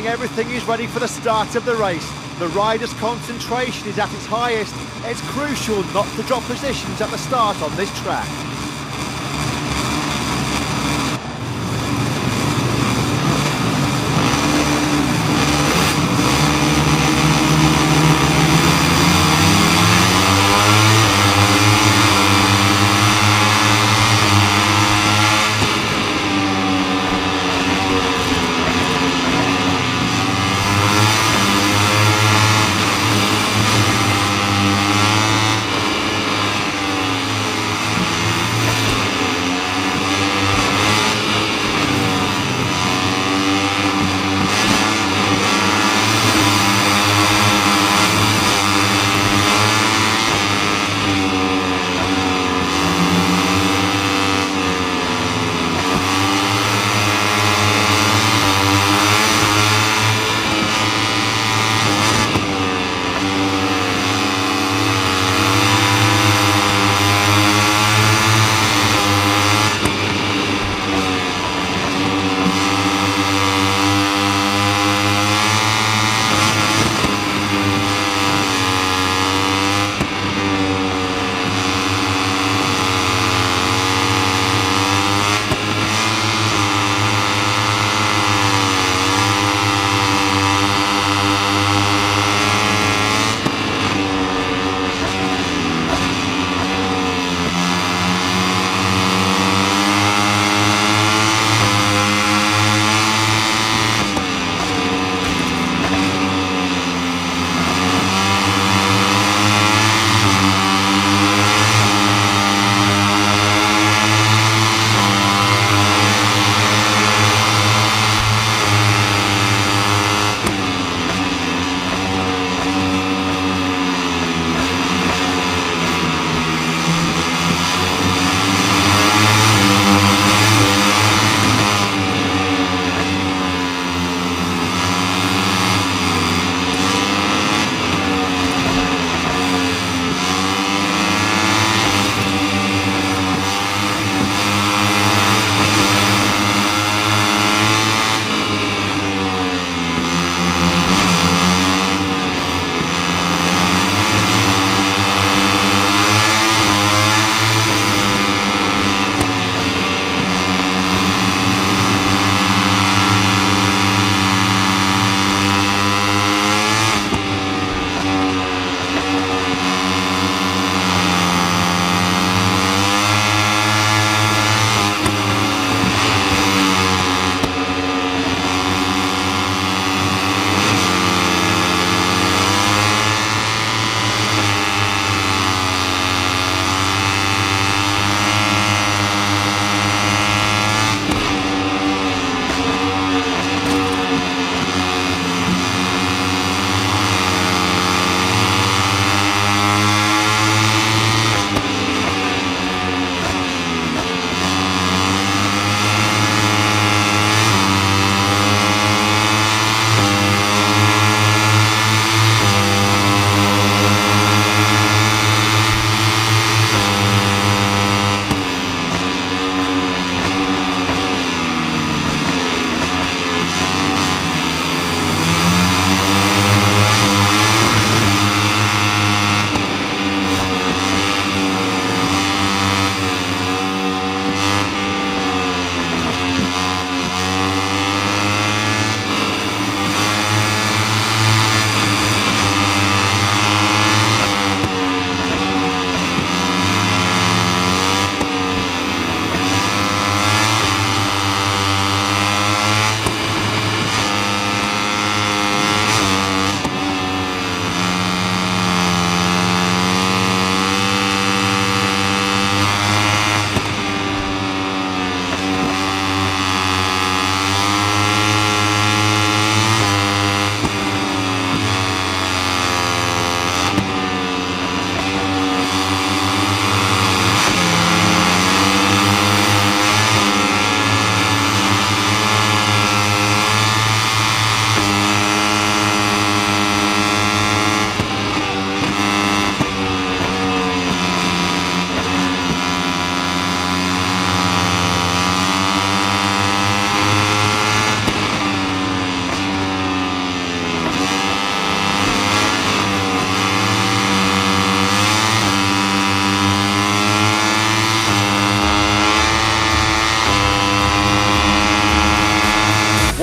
ensuring everything is ready for the start of the race. The rider's concentration is at its highest. It's crucial not to drop positions at the start on this track.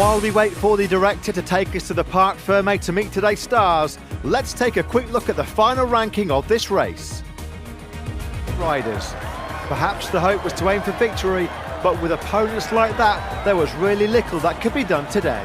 While we wait for the director to take us to the Parc Fermé to meet today's stars, let's take a quick look at the final ranking of this race. Riders. Perhaps the hope was to aim for victory, but with opponents like that, there was really little that could be done today.